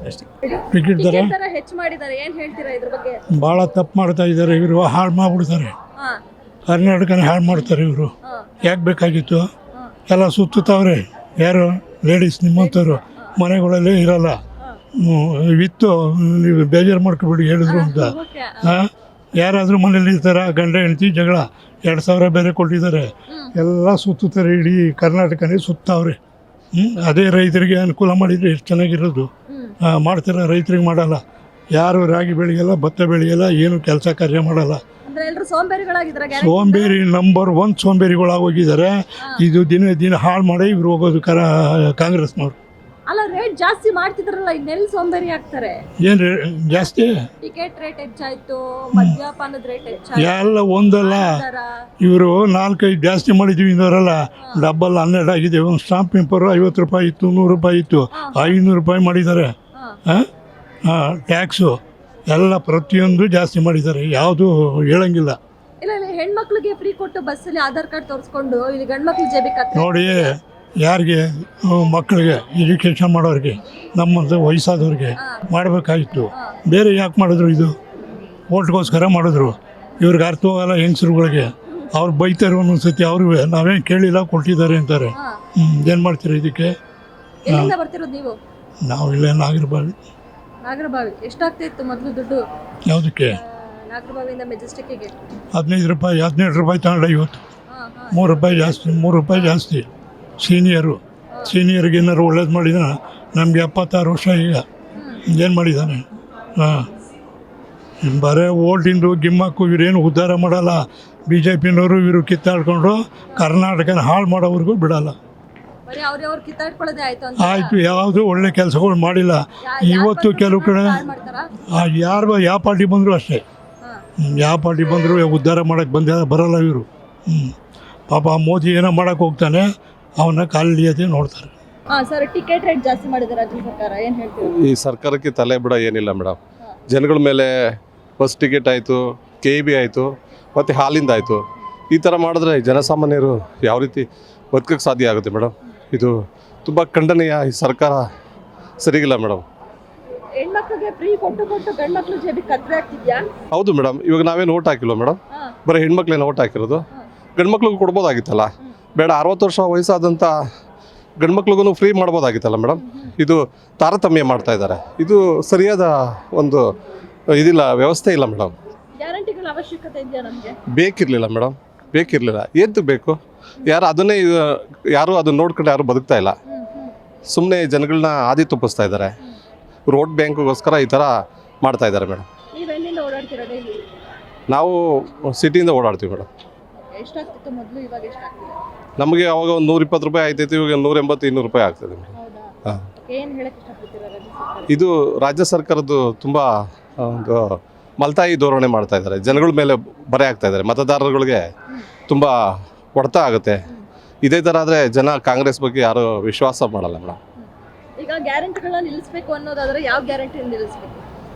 ಅಷ್ಟೇ. ಟಿಕೆಟ್ ದರ ಹೆಚ್ಚು ಮಾಡಿದ್ದಾರೆ, ಏನ್ ಹೇಳ್ತೀರಾ ಇದ್ರ ಬಗ್ಗೆ? ಭಾಳ ತಪ್ಪು ಮಾಡ್ತಾ ಇದ್ದಾರೆ ಇವರು. ಹಾಳು ಮಾಡಿಬಿಡ್ತಾರೆ, ಕರ್ನಾಟಕನ ಹಾಳು ಮಾಡ್ತಾರೆ ಇವರು. ಯಾಕೆ ಬೇಕಾಗಿತ್ತು? ಎಲ್ಲ ಸುತ್ತುತ್ತವ್ರೆ. ಯಾರು ಲೇಡೀಸ್ ನಿಮ್ಮಂಥವ್ರು ಮನೆಗಳಲ್ಲೇ ಇರಲ್ಲ. ಇತ್ತು, ನೀವು ಬೇಜಾರು ಮಾಡ್ಕೊಬಿಡಿ ಹೇಳಿದ್ರು ಅಂತ. ಯಾರಾದರೂ ಮನೇಲಿ ಇರ್ತಾರ, ಗಂಡ ಹೆಂಡತಿ ಜಗಳ, 2,000 ಬೇರೆ ಕೊಟ್ಟಿದ್ದಾರೆ. ಎಲ್ಲ ಸುತ್ತುತ್ತಾರೆ, ಇಡೀ ಕರ್ನಾಟಕನೇ ಸುತ್ತವ್ರೆ. ಅದೇ ರೈತರಿಗೆ ಅನುಕೂಲ ಮಾಡಿದರೆ ಎಷ್ಟು ಚೆನ್ನಾಗಿರೋದು. ಮಾಡ್ತಾರೆ, ರೈತರಿಗೆ ಮಾಡಲ್ಲ. ಯಾರು ರಾಗಿ ಬೆಳೆಯಲ್ಲ, ಭತ್ತ ಬೆಳೆಯಲ್ಲ, ಏನು ಕೆಲಸ ಕಾರ್ಯ ಮಾಡಲ್ಲ. ಸೋಂಬೇರಿ ನಂಬರ್ 1 ಸೋಂಬೇರಿಗಳಾಗೋಗಿದ್ದಾರೆ. ಇದು ದಿನ ದಿನ ಹಾಳು ಮಾಡಿ ಇವ್ರು ಹೋಗೋದು ಕಾಂಗ್ರೆಸ್ನವ್ರು. ಅಲ್ಲ, ರೇಟ್ ಜಾಸ್ತಿ ಮಾಡ್ತಿದ್ರಲ್ಲ, ಇನ್ನೆಲ್ಲಿ ಸೋಂಬೇರಿ ಆಗ್ತಾರೆ? ಏನು ಜಾಸ್ತಿ? ಟಿಕೆಟ್ ರೇಟ್ ಹೆಚ್ಚಾಯ್ತು, ಮದ್ಯಪಾನದ ರೇಟ್ ಹೆಚ್ಚಾಯ್ತು, ಎಲ್ಲ ಒಂದಲ್ಲ. ಇವರು 4-5 ಜಾಸ್ತಿ ಮಾಡಿದ್ವಿ ಇಂದವರಲ್ಲ. ಡಬ್ಬಲ್ 12 ಆಗಿದೆ. ಒಂದು ಸ್ಟಾಂಪ್ ಪೇಪರು 50 ರೂಪಾಯಿ ಇತ್ತು, 100 ರೂಪಾಯಿ ಇತ್ತು, 500 ರೂಪಾಯಿ ಮಾಡಿದ್ದಾರೆ. ಟ್ಯಾಕ್ಸು ಎಲ್ಲ ಪ್ರತಿಯೊಂದು ಜಾಸ್ತಿ ಮಾಡಿದ್ದಾರೆ. ಯಾವುದು ಹೇಳಂಗಿಲ್ಲ. ಇಲ್ಲ, ಹೆಣ್ಮಕ್ಳಿಗೆ ಫ್ರೀ ಕೊಟ್ಟು ಬಸ್ಸಲ್ಲಿ ಆಧಾರ್ ಕಾರ್ಡ್ ತೋರಿಸ್ಕೊಂಡು ಇಲ್ಲಿ ಗಂಡು ಮಕ್ಳು ಜೇಬಿಗೆ ನೋಡಿ, ಯಾರಿಗೆ ಮಕ್ಕಳಿಗೆ ಎಜುಕೇಷನ್ ಮಾಡೋರಿಗೆ, ನಮ್ಮಂಥ ವಯಸ್ಸಾದವ್ರಿಗೆ ಮಾಡಬೇಕಾಗಿತ್ತು. ಬೇರೆ ಯಾಕೆ ಮಾಡಿದ್ರು? ಇದು ಓಟ್ಗೋಸ್ಕರ ಮಾಡಿದ್ರು. ಇವ್ರಿಗೆ ಅರ್ಥವಾಗಲ್ಲ ಹೆಂಗಸ್ರುಗಳಿಗೆ. ಅವ್ರು ಬೈತಾರೆ ಒಂದೊಂದ್ಸತಿ. ಅವ್ರಿಗೆ ನಾವೇನು ಕೇಳಿಲ್ಲ, ಕೊಟ್ಟಿದ್ದಾರೆ ಅಂತಾರೆ. ಏನು ಮಾಡ್ತೀರಾ ಇದಕ್ಕೆ? ನೀವು? ನಾವು ಇಲ್ಲೇ ನಾಗರಬಾವಿ. ಎಷ್ಟಾಗ್ತಾ ಇತ್ತು ಮೊದಲು ದುಡ್ಡು? ಯಾವುದಕ್ಕೆ? ನಾಗರಬಾವಿಯಿಂದ ಮೆಜೆಸ್ಟಿಕ್ಕಿಗೆ 15 ರೂಪಾಯಿ, 17 ರೂಪಾಯಿ ತಗೊಂಡ. ಇವತ್ತು 3 ರೂಪಾಯಿ ಜಾಸ್ತಿ. 3 ರೂಪಾಯಿ ಜಾಸ್ತಿ. ಸೀನಿಯರ್ಗೆ ಏನಾರು ಒಳ್ಳೇದು ಮಾಡಿದಾನ? ನಮಗೆ 76 ವರ್ಷ ಈಗ. ಏನು ಮಾಡಿದ್ದಾನೆ? ಬರೇ ಓಲ್ಟಿಂದು ಗಿಮ್ಮಕ್ಕು. ಇವರೇನು ಉದ್ಧಾರ ಮಾಡಲ್ಲ. BJPನವರು ಇವರು ಕಿತ್ತಾಡ್ಕೊಂಡು ಕರ್ನಾಟಕನ ಹಾಳು ಮಾಡೋವ್ರಿಗೂ ಬಿಡಲ್ಲ. ಆಯಿತು, ಯಾವುದು ಒಳ್ಳೆ ಕೆಲಸಗಳು ಮಾಡಿಲ್ಲ. ಇವತ್ತು ಕೆಲವು ಕಡೆ ಯಾವ ಪಾರ್ಟಿ ಬಂದರೂ ಅಷ್ಟೇ. ಯಾವ ಪಾರ್ಟಿ ಬಂದರೂ ಉದ್ಧಾರ ಮಾಡೋಕ್ಕೆ ಬರಲ್ಲ ಇವರು. ಪಾಪ ಮೋದಿ ಏನೋ ಮಾಡೋಕ್ಕೆ ಹೋಗ್ತಾನೆ, ಅವನ್ನ ಕಾಲಿಯತೆ ನೋಡ್ತಾರೆ. ಸರ್, ಟಿಕೆಟ್ ರೇಟ್ ಜಾಸ್ತಿ ಮಾಡಿದ್ದಾರೆ ರಾಜ್ಯ ಸರ್ಕಾರ, ಏನು ಹೇಳ್ತೀವಿ? ಈ ಸರ್ಕಾರಕ್ಕೆ ತಲೆ ಬಿಡ ಏನಿಲ್ಲ ಮೇಡಮ್. ಜನಗಳ ಮೇಲೆ ಬಸ್ ಟಿಕೆಟ್ ಆಯಿತು, KEB ಆಯಿತು, ಮತ್ತು ಹಾಲಿಂದ ಆಯಿತು. ಈ ಥರ ಮಾಡಿದ್ರೆ ಜನಸಾಮಾನ್ಯರು ಯಾವ ರೀತಿ ಬದುಕೋಕ್ಕೆ ಸಾಧ್ಯ ಆಗುತ್ತೆ ಮೇಡಮ್? ಇದು ತುಂಬ ಖಂಡನೀಯ. ಈ ಸರ್ಕಾರ ಸರಿಗಿಲ್ಲ ಮೇಡಮ್. ಹೆಣ್ಮಕ್ಳಿಗೆ ಫ್ರೀ ಕೊಟ್ಟು ಗಂಡ್ ಮಕ್ಳು ಜೇಬಿಗೆ ಕತ್ರೆ ಆಗ್ತಿದ್ಯಾ? ಹೌದು ಮೇಡಮ್, ಇವಾಗ ನಾವೇನು ಓಟ್ ಹಾಕಿಲ್ವ ಮೇಡಮ್, ಬರೀ ಹೆಣ್ಮಕ್ಳೇನು ಓಟ್ ಹಾಕಿರೋದು. ಗಂಡ್ಮಕ್ಳಿಗೂ ಕೊಡ್ಬೋದಾಗಿತ್ತಲ್ಲ, ಬೇಡ 60 ವರ್ಷ ವಯಸ್ಸಾದಂಥ ಗಂಡ್ಮಕ್ಳಿಗೂ ಫ್ರೀ ಮಾಡ್ಬೋದಾಗಿತ್ತಲ್ಲ ಮೇಡಮ್. ಇದು ತಾರತಮ್ಯ ಮಾಡ್ತಾ ಇದ್ದಾರೆ. ಇದು ಸರಿಯಾದ ಒಂದು ಇದಿಲ್ಲ, ವ್ಯವಸ್ಥೆ ಇಲ್ಲ ಮೇಡಮ್. ಗ್ಯಾರಂಟಿಗಳ ಅವಶ್ಯಕತೆ ಇದೆಯಾ ನಮಗೆ? ಬೇಕಿರಲಿಲ್ಲ ಮೇಡಮ್, ಬೇಕಿರಲಿಲ್ಲ. ಏಂತ ಬೇಕು? ಯಾರು ಅದನ್ನ ನೋಡ್ಕೊಂಡು ಯಾರು ಬದುಕ್ತಾ ಇಲ್ಲ. ಸುಮ್ಮನೆ ಜನಗಳನ್ನ ಹಾದಿ ತುಪ್ಪಿಸ್ತಾ ಇದ್ದಾರೆ. ರೋಡ್ ಬ್ಯಾಂಕ್ಗೋಸ್ಕರ ಈ ಥರ ಮಾಡ್ತಾ ಇದ್ದಾರೆ ಮೇಡಮ್. ನೀವೆಲ್ಲಿಂದ ಓಡಾಡ್ತೀರಾ ಡೈಲಿ? ನಾವು ಸಿಟಿಯಿಂದ ಓಡಾಡ್ತೀವಿ ಮೇಡಮ್. ಎಷ್ಟಾಗ್ತಿತ್ತು ಮೊದಲು, ಇವಾಗ ಎಷ್ಟಾಗ್ತಿದೆ? ನಮಗೆ ಅವಾಗ ಒಂದು 120 ರೂಪಾಯಿ ಆಯ್ತೈತಿ, ಇವಾಗ 180-200 ರೂಪಾಯಿ ಆಗ್ತದೆ ಮೇಡಮ್. ಹೌದಾ? ಹಾಂ. ಏನು ಹೇಳಕ್ಕೆ ಇಷ್ಟಪಡ್ತೀರಾ ರಾಜ್ಯ ಸರ್ಕಾರ? ಇದು ರಾಜ್ಯ ಸರ್ಕಾರದ್ದು ತುಂಬ ಒಂದು ಮಲ್ತಾಯಿ ಧೋರಣೆ ಮಾಡ್ತಾ ಇದ್ದಾರೆ. ಜನಗಳ ಮೇಲೆ ಬರೆ ಆಗ್ತಾ ಇದ್ದಾರೆ. ಮತದಾರರುಗಳಿಗೆ ತುಂಬ ಹೊಡೆತ ಆಗುತ್ತೆ. ಇದೇ ಥರ ಆದರೆ ಜನ ಕಾಂಗ್ರೆಸ್ ಬಗ್ಗೆ ಯಾರು ವಿಶ್ವಾಸ ಮಾಡಲ್ಲ ಮೇಡಮ್. ಈಗ ಗ್ಯಾರಂಟಿಗಳನ್ನ ನಿಲ್ಲಿಸಬೇಕು ಅನ್ನೋದಾದ್ರೆ ಯಾವ ಗ್ಯಾರಂಟಿ ನಿಲ್ಲಿಸಬೇಕು?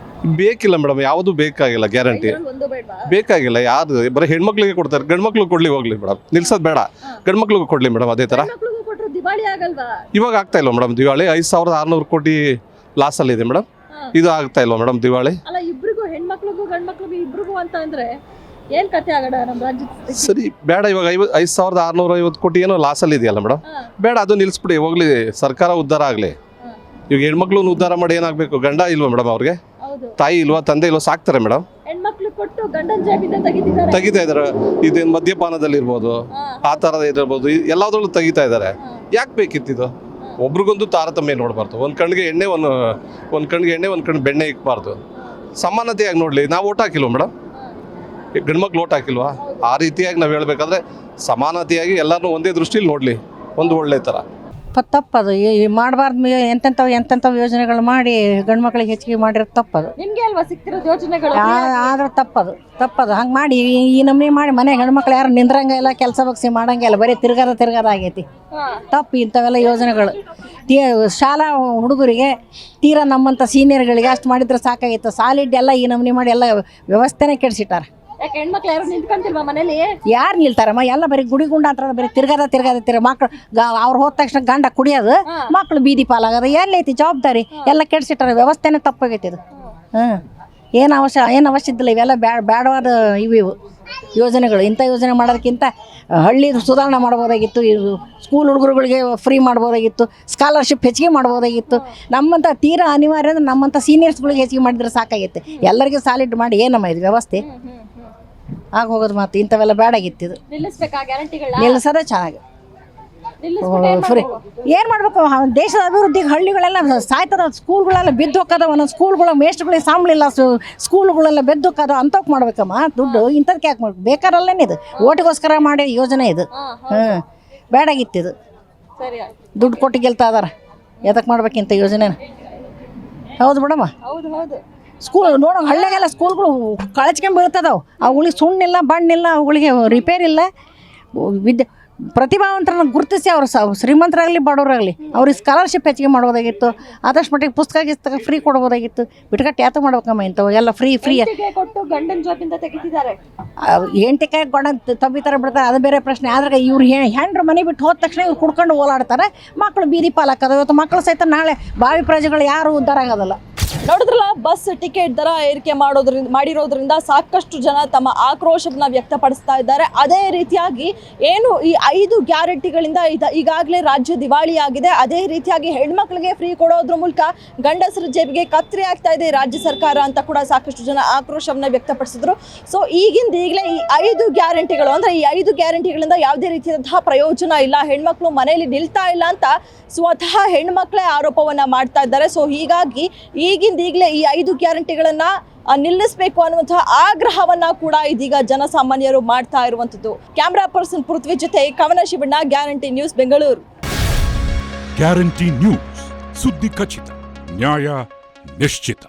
ಬೇಕಿಲ್ಲ ಮೇಡಮ್, ಯಾವುದು ಬೇಕಾಗಿಲ್ಲ ಗ್ಯಾರಂಟಿ. ಒಂದು ಬೇಡವಾ? ಬೇಕಾಗಿಲ್ಲ. ಯಾರು ಬರೀ ಹೆಣ್ಮಕ್ಳಿಗೆ ಕೊಡ್ತಾರೆ, ಗಂಡ್ಮಕ್ಳಿಗೆ ಕೊಡ್ಲಿ ಹೋಗ್ಲಿ ಮೇಡಮ್. ನಿಲ್ಸೋದು ಬೇಡ, ಗಂಡ್ಮಕ್ಳಿಗೆ ಕೊಡ್ಲಿ ಮೇಡಮ್. ಅದೇ ಥರ ಮಕ್ಳಿಗೂ ಕೊಟ್ಟರೆ ದಿವಾಳಿ ಆಗಲ್ವಾ? ಇವಾಗ ಆಗ್ತಾ ಇಲ್ವ ಮೇಡಮ್ ದಿವಾಳಿ? 5,600 ಕೋಟಿ ಲಾಸಲ್ಲಿದೆ ಮೇಡಮ್. ಇದು ಆಗ್ತಾ ಇಲ್ವ ಮೇಡಮ್ ದಿವಾಳಿ? ಅಲ್ಲ, ಇಬ್ರಿಗೂ ಹೆಣ್ಮಕ್ಳಿಗೂ ಗಂಡ್ಮಕ್ಳಿಗೂ ಇಬ್ರಿಗೂ ಅಂತ ಅಂದ್ರೆ ಏನ್ ಕತೆ ಆಗಡ ನಮ್ಮ ರಾಜ್ಯದ? ಸರಿ ಬೇಡ, ಇವಾಗ 5,650 ಕೋಟಿ ಏನೋ ಲಾಸಲ್ಲಿ ಇದೆಯಲ್ಲ ಮೇಡಮ್, ಬೇಡ ಅದು ನಿಲ್ಲಿಸ್ಬಿಡಿ, ಹೋಗ್ಲಿ, ಸರ್ಕಾರ ಉದ್ಧಾರ ಆಗಲಿ. ಇವಾಗ ಹೆಣ್ಮಕ್ಳು ಉದ್ಧಾರ ಮಾಡಿ ಏನಾಗಬೇಕು? ಗಂಡ ಇಲ್ವಾ ಮೇಡಮ್ ಅವ್ರಿಗೆ? ತಾಯಿ ಇಲ್ವಾ, ತಂದೆ ಇಲ್ವಾ? ಸಾಕ್ತಾರೆ ಮೇಡಮ್. ಹೆಣ್ಮಕ್ಳು ಕೊಟ್ಟು ಗಂಡನ ಜೇಬಿಂದ ತೆಗಿತಾ ಇದಾರೆ. ಇದೇನು ಮದ್ಯಪಾನದಲ್ಲಿ ಇರ್ಬೋದು, ಆ ಥರದ ಇರ್ಬೋದು, ಎಲ್ಲದ್ರಲ್ಲೂ ತೆಗಿತಾ ಇದ್ದಾರೆ. ಯಾಕೆ ಬೇಕಿತ್ತಿದು? ಒಬ್ರಿಗೊಂದು ತಾರತಮ್ಯ ನೋಡಬಾರ್ದು. ಒಂದು ಕಣ್ಣಿಗೆ ಎಣ್ಣೆ, ಒಂದು ಕಣ್ಣು ಬೆಣ್ಣೆ ಇಕ್ಬಾರ್ದು. ಸಮಾನತೆಯಾಗಿ ನೋಡಲಿ. ನಾವು ಓಟ್ ಹಾಕಿಲ್ವ ಮೇಡಮ್? ಗಂಡ್ಮಕ್ಳು ಓಟ್ ಹಾಕಿಲ್ವಾ? ಆ ರೀತಿಯಾಗಿ ನಾವು ಹೇಳ್ಬೇಕಾದ್ರೆ ಸಮಾನತೆಯಾಗಿ ಎಲ್ಲರನ್ನೂ ಒಂದೇ ದೃಷ್ಟಿಲಿ ನೋಡಲಿ, ಒಂದು ಒಳ್ಳೆ ಥರ. ತಪ್ಪದು ಮಾಡಬಾರ್ದು. ಎಂತೆಂಥವು ಯೋಜನೆಗಳು ಮಾಡಿ ಗಂಡು ಮಕ್ಳಿಗೆ ಹೆಚ್ಚಿಗೆ ಮಾಡಿರೋದು ತಪ್ಪದು. ನಿಮ್ಗೆ ಅಲ್ವಾ ಸಿಕ್ತಿರೋದು ಯೋಜನೆಗಳು? ಆದ್ರೆ ತಪ್ಪದು ಹಂಗೆ ಮಾಡಿ ಈ ನಮ್ನಿ ಮಾಡಿ ಮನೆ ಹೆಣ್ಮಕ್ಳು ಯಾರು ನಿಂದ್ರಂಗ ಇಲ್ಲ, ಕೆಲಸ ಬಗ್ಸಿ ಮಾಡಂಗೆ ಇಲ್ಲ, ಬರೀ ತಿರ್ಗಾದ ಆಗೈತಿ. ತಪ್ಪು ಇಂಥವೆಲ್ಲ ಯೋಜನೆಗಳು. ಶಾಲಾ ಹುಡುಗರಿಗೆ ತೀರಾ ನಮ್ಮಂಥ ಸೀನಿಯರ್ಗಳಿಗೆ ಅಷ್ಟು ಮಾಡಿದ್ರೆ ಸಾಕಾಗಿತ್ತು. ಸಾಲಿಡ್ ಎಲ್ಲ ಈ ನಮ್ನಿ ಮಾಡಿ ಎಲ್ಲ ವ್ಯವಸ್ಥೆನೇ ಕೆಡಿಸಿಟ್ಟಾರೆ. ಯಾಕೆ ಹೆಣ್ಮಕ್ಳು ಯಾರು ನಿಂತ್ಕೊಂತಿಲ್ವಾ ಮನೇಲಿ? ಯಾರು ನಿಲ್ತಾರಮ್ಮ? ಎಲ್ಲ ಬರೀ ಗುಂಡ ಅಂತ ಬರೀ ತಿರ್ಗಾದ ಮಕ್ಳು ಅವ್ರು ಹೋದ ತಕ್ಷಣ ಗಂಡ ಕುಡಿಯೋದು, ಮಕ್ಳು ಬೀದಿ ಪಾಲಾಗೋದು. ಎಲ್ಲೈತಿ ಜವಾಬ್ದಾರಿ? ಎಲ್ಲ ಕೆಡಿಸಿಟ್ಟಾರೆ. ವ್ಯವಸ್ಥೆನೇ ತಪ್ಪಾಗೈತಿ ಇದು. ಏನು ಅವಶ್ಯ ಇದ್ದಿಲ್ಲ. ಇವೆಲ್ಲ ಬೇಡವಾದ ಇವು ಯೋಜನೆಗಳು. ಇಂಥ ಯೋಜನೆ ಮಾಡೋದಕ್ಕಿಂತ ಹಳ್ಳಿ ಸುಧಾರಣೆ ಮಾಡ್ಬೋದಾಗಿತ್ತು. ಇದು ಸ್ಕೂಲ್ ಹುಡುಗರುಗಳಿಗೆ ಫ್ರೀ ಮಾಡ್ಬೋದಾಗಿತ್ತು. ಸ್ಕಾಲರ್ಶಿಪ್ ಹೆಚ್ಚಿಗೆ ಮಾಡ್ಬೋದಾಗಿತ್ತು. ನಮ್ಮಂಥ ತೀರಾ ಅನಿವಾರ್ಯ ಅಂದರೆ ನಮ್ಮಂಥ ಸೀನಿಯರ್ಸ್ಗಳಿಗೆ ಹೆಚ್ಚಿಗೆ ಮಾಡಿದ್ರೆ ಸಾಕಾಗಿತ್ತು. ಎಲ್ಲರಿಗೂ ಸಾಲಿಡ್ ಮಾಡಿ ಏನಮ್ಮ ಇದು ವ್ಯವಸ್ಥೆ ಆಗ ಹೋಗೋದು ಮಾತು. ಇಂಥವೆಲ್ಲ ಬೇಡಾಗಿತ್ತಿದು. ನಿಲ್ಲಿಸ್ಬೇಕಾ ಗ್ಯಾರಂಟಿಗಳ? ನಿಲ್ಲಿಸೋದೇ ಚೆನ್ನಾಗಿ. ಫ್ರೀ ಏನು ಮಾಡಬೇಕು? ದೇಶದ ಅಭಿವೃದ್ಧಿಗೆ ಹಳ್ಳಿಗಳೆಲ್ಲ ಸಾಯ್ತದ. ಸ್ಕೂಲ್ಗಳೆಲ್ಲ ಬಿದ್ದು ಹೋಗೋದು. ಒಂದೊಂದು ಸ್ಕೂಲ್ಗಳ ಮೇಷ್ಟ್ರುಗಳಿಗೆ ಸಂಬಳಿಲ್ಲ. ಸ್ಕೂಲ್ಗಳೆಲ್ಲ ಬೆದ್ದು ಹೋಗೋದು. ಅಂಥವ್ಕೆ ಮಾಡ್ಬೇಕಮ್ಮ ದುಡ್ಡು. ಇಂಥದಕ್ಕೆ ಯಾಕೆ ಮಾಡ್ಬೇಕು? ಬೇಕಾರಲ್ಲೇನೆ ಇದು. ಓಟಿಗೋಸ್ಕರ ಮಾಡಿ ಯೋಜನೆ ಇದು. ಬೇಡಾಗಿತ್ತಿದು. ದುಡ್ಡು ಕೊಟ್ಟು ಗೆಲ್ತಾ ಇದಾರೆ. ಎದಕ್ಕೆ ಮಾಡ್ಬೇಕಿಂತ ಯೋಜನೆ? ಹೌದು ಬಿಡಮ್ಮ. ಸ್ಕೂಲ್ ನೋಡೋ ಹಳ್ಳಿಗೆಲ್ಲ ಸ್ಕೂಲ್ಗಳು ಕಳಚ್ಕೊಂಡ್ ಬೀಳ್ತದವು. ಅವುಗಳಿಗೆ ಸುಣ್ಣಿಲ್ಲ, ಬಣ್ಣಿಲ್ಲ, ಅವುಗಳಿಗೆ ರಿಪೇರ್ ಇಲ್ಲ. ಪ್ರತಿಭಾವಂತರನ್ನ ಗುರುತಿಸಿ ಅವರು ಶ್ರೀಮಂತರಾಗಲಿ ಬಡವರಾಗಲಿ ಅವ್ರಿಗೆ ಸ್ಕಾಲರ್ಶಿಪ್ ಹೆಚ್ಚಿಗೆ ಮಾಡ್ಬೋದಾಗಿತ್ತು. ಆದಷ್ಟು ಮಟ್ಟಿಗೆ ಪುಸ್ತಕ ಫ್ರೀ ಕೊಡ್ಬೋದಾಗಿತ್ತು. ಬಿಟ್ಕಟ್ಟು ಯಾತ ಮಾಡ್ಬೇಕಮ್ಮ ಇಂಥವು ಎಲ್ಲ ಫ್ರೀ ಕೊಟ್ಟು ಗಂಡನ ಜಾಬಿಂದ ತೆಗಿತಿದ್ದಾರೆ. ಹೆಂಡತಿಕಾಯಿ ಗಂಡ ತಬ್ಬಿತಾರೆ ಬಿಡ್ತಾರೆ, ಅದು ಬೇರೆ ಪ್ರಶ್ನೆ. ಆದ್ರೆ ಇವ್ರು ಹೆಂಡ್ರು ಮನೆ ಬಿಟ್ಟು ಹೋದ ತಕ್ಷಣ ಇವ್ರು ಕುಡ್ಕೊಂಡು ಓಲಾಡ್ತಾರೆ. ಮಕ್ಕಳು ಬೀದಿ ಪಾಲಾಕದ. ಇವತ್ತು ಮಕ್ಕಳು ಸಹಿತ ನಾಳೆ ಭಾವಿ ಪ್ರಜೆಗಳು ಯಾರು ಉದ್ಧಾರ ಆಗೋದಲ್ಲ. ನೋಡಿದ್ರಲ್ಲ, ಬಸ್ ಟಿಕೆಟ್ ದರ ಏರಿಕೆ ಮಾಡಿರೋದ್ರಿಂದ ಸಾಕಷ್ಟು ಜನ ತಮ್ಮ ಆಕ್ರೋಶವನ್ನ ವ್ಯಕ್ತಪಡಿಸ್ತಾ ಇದ್ದಾರೆ. ಅದೇ ರೀತಿಯಾಗಿ ಏನು ಈ 5 ಗ್ಯಾರಂಟಿಗಳಿಂದ ಈಗಾಗಲೇ ರಾಜ್ಯ ದಿವಾಳಿಯಾಗಿದೆ. ಅದೇ ರೀತಿಯಾಗಿ ಹೆಣ್ಮಕ್ಳಿಗೆ ಫ್ರೀ ಕೊಡೋದ್ರ ಮೂಲಕ ಗಂಡಸರ ಜೇಬಿಗೆ ಕತ್ತರಿ ಆಗ್ತಾ ಇದೆ ರಾಜ್ಯ ಸರ್ಕಾರ ಅಂತ ಕೂಡ ಸಾಕಷ್ಟು ಜನ ಆಕ್ರೋಶವನ್ನ ವ್ಯಕ್ತಪಡಿಸಿದ್ರು. ಸೊ ಈಗಲೇ ಈ 5 ಗ್ಯಾರಂಟಿಗಳು ಅಂದ್ರೆ ಈ 5 ಗ್ಯಾರಂಟಿಗಳಿಂದ ಯಾವುದೇ ರೀತಿಯಾದಂತಹ ಪ್ರಯೋಜನ ಇಲ್ಲ, ಹೆಣ್ಮಕ್ಳು ಮನೆಯಲ್ಲಿ ನಿಲ್ತಾ ಇಲ್ಲ ಅಂತ ಸ್ವತಃ ಹೆಣ್ಮಕ್ಳೇ ಆರೋಪವನ್ನ ಮಾಡ್ತಾ ಇದ್ದಾರೆ. ಸೊ ಹೀಗಾಗಿ ಈಗಲೇ ಈ 5 ಗ್ಯಾರಂಟಿಗಳನ್ನ ನಿಲ್ಲಿಸಬೇಕು ಅನ್ನುವಂತಹ ಆಗ್ರಹವನ್ನ ಕೂಡ ಇದೀಗ ಜನಸಾಮಾನ್ಯರು ಮಾಡ್ತಾ ಇರುವಂತದ್ದು. ಕ್ಯಾಮರಾ ಪರ್ಸನ್ ಪೃಥ್ವಿ ಜೊತೆ ಕವನ Shivanna, guarantee news, Bengaluru. Guarantee news, ಸುದ್ದಿ ಖಚಿತ, ನ್ಯಾಯ ನಿಶ್ಚಿತ.